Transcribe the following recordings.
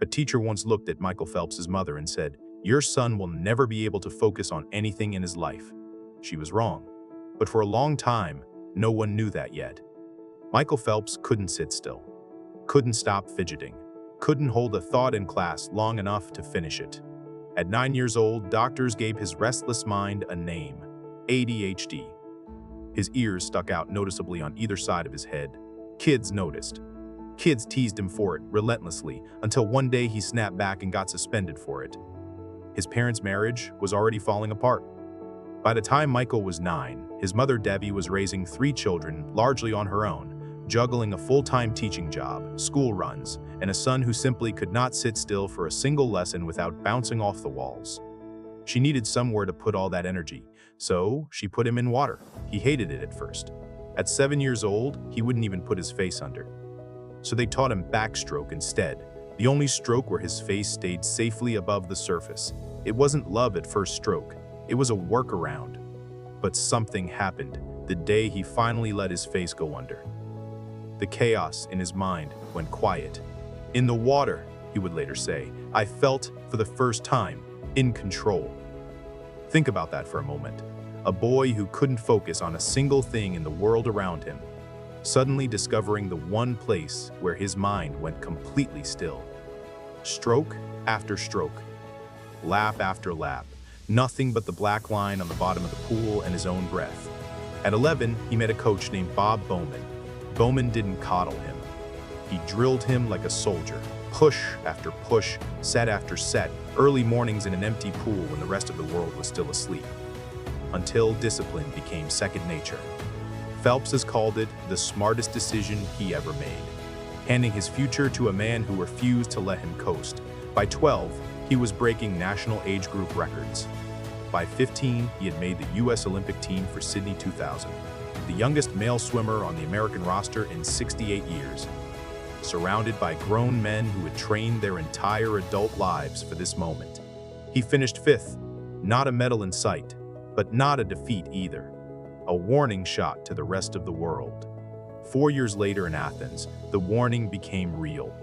A teacher once looked at Michael Phelps's mother and said, "Your son will never be able to focus on anything in his life." She was wrong. But for a long time, no one knew that yet. Michael Phelps couldn't sit still, couldn't stop fidgeting, couldn't hold a thought in class long enough to finish it. At 9 years old, doctors gave his restless mind a name: ADHD. His ears stuck out noticeably on either side of his head. Kids noticed. Kids teased him for it relentlessly until one day he snapped back and got suspended for it. His parents' marriage was already falling apart. By the time Michael was 9, his mother Debbie was raising 3 children largely on her own, juggling a full-time teaching job, school runs, and a son who simply could not sit still for a single lesson without bouncing off the walls. She needed somewhere to put all that energy, so she put him in water. He hated it at first. At 7 years old, he wouldn't even put his face under. So they taught him backstroke instead, the only stroke where his face stayed safely above the surface. It wasn't love at first stroke, it was a workaround. But something happened the day he finally let his face go under. The chaos in his mind went quiet. "In the water," he would later say, "I felt, for the first time, in control." Think about that for a moment. A boy who couldn't focus on a single thing in the world around him, suddenly discovering the one place where his mind went completely still. Stroke after stroke, lap after lap, nothing but the black line on the bottom of the pool and his own breath. At 11, he met a coach named Bob Bowman. Bowman didn't coddle him. He drilled him like a soldier, push after push, set after set, early mornings in an empty pool when the rest of the world was still asleep. Until discipline became second nature. Phelps has called it the smartest decision he ever made, handing his future to a man who refused to let him coast. By 12, he was breaking national age group records. By 15, he had made the U.S. Olympic team for Sydney 2000, the youngest male swimmer on the American roster in 68 years. Surrounded by grown men who had trained their entire adult lives for this moment. He finished 5th, not a medal in sight, but not a defeat either. A warning shot to the rest of the world. 4 years later in Athens, the warning became real.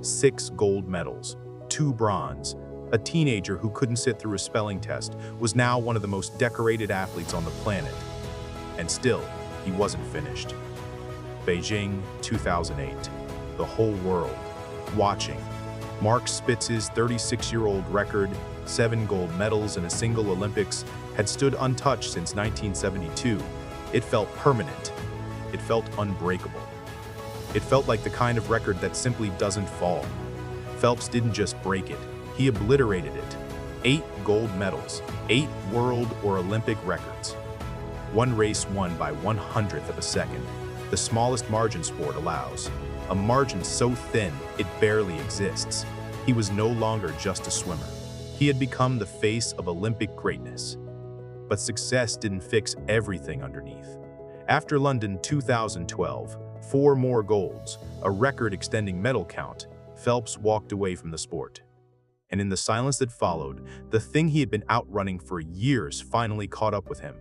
6 gold medals, 2 bronze. A teenager who couldn't sit through a spelling test was now one of the most decorated athletes on the planet. And still, he wasn't finished. Beijing 2008. The whole world watching. Mark Spitz's 36-year-old record, 7 gold medals in a single Olympics, had stood untouched since 1972. It felt permanent. It felt unbreakable. It felt like the kind of record that simply doesn't fall. Phelps didn't just break it, he obliterated it. 8 gold medals, 8 world or Olympic records. One race won by 1/100th of a second, the smallest margin sport allows. A margin so thin, it barely exists. He was no longer just a swimmer. He had become the face of Olympic greatness. But success didn't fix everything underneath. After London 2012, 4 more golds, a record-extending medal count, Phelps walked away from the sport. And in the silence that followed, the thing he had been outrunning for years finally caught up with him.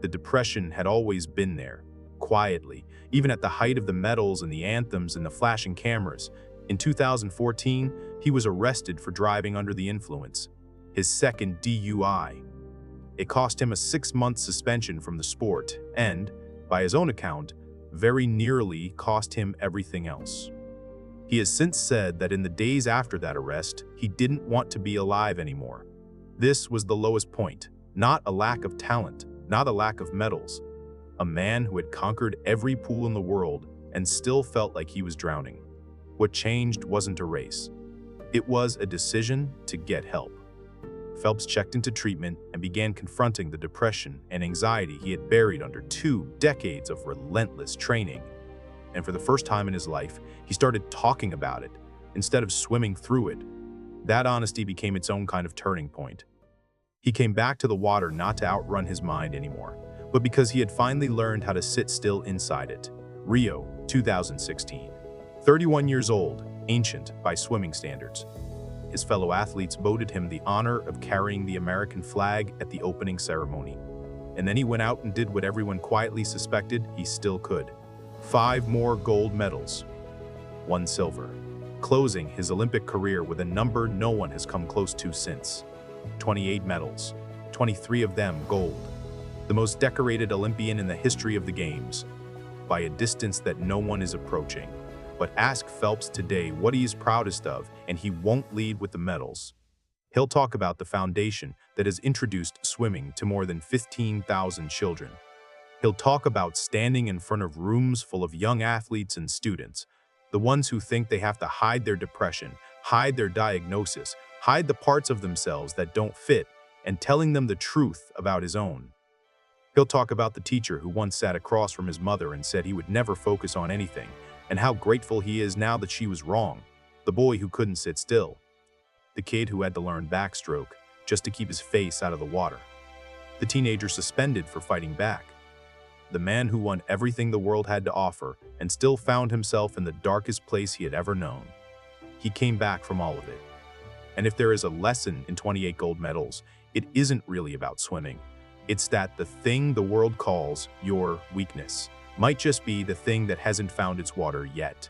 The depression had always been there, quietly, even at the height of the medals and the anthems and the flashing cameras. In 2014, he was arrested for driving under the influence, his second DUI. It cost him a 6-month suspension from the sport and, by his own account, very nearly cost him everything else. He has since said that in the days after that arrest, he didn't want to be alive anymore. This was the lowest point, not a lack of talent, not a lack of medals. A man who had conquered every pool in the world and still felt like he was drowning. What changed wasn't a race. It was a decision to get help. Phelps checked into treatment and began confronting the depression and anxiety he had buried under 2 decades of relentless training. And for the first time in his life, he started talking about it instead of swimming through it. That honesty became its own kind of turning point. He came back to the water not to outrun his mind anymore, but because he had finally learned how to sit still inside it. Rio 2016. 31 years old, ancient by swimming standards. His fellow athletes voted him the honor of carrying the American flag at the opening ceremony. And then he went out and did what everyone quietly suspected he still could. 5 more gold medals, 1 silver. closing his Olympic career with a number no one has come close to since. 28 medals, 23 of them gold. The most decorated Olympian in the history of the Games, by a distance that no one is approaching. But ask Phelps today what he is proudest of, and he won't lead with the medals. He'll talk about the foundation that has introduced swimming to more than 15,000 children. He'll talk about standing in front of rooms full of young athletes and students, the ones who think they have to hide their depression, hide their diagnosis, hide the parts of themselves that don't fit, and telling them the truth about his own. He'll talk about the teacher who once sat across from his mother and said he would never focus on anything, and how grateful he is now that she was wrong. The boy who couldn't sit still. The kid who had to learn backstroke just to keep his face out of the water. The teenager suspended for fighting back. The man who won everything the world had to offer and still found himself in the darkest place he had ever known. He came back from all of it. And if there is a lesson in 28 gold medals, it isn't really about swimming. It's that the thing the world calls your weakness might just be the thing that hasn't found its water yet.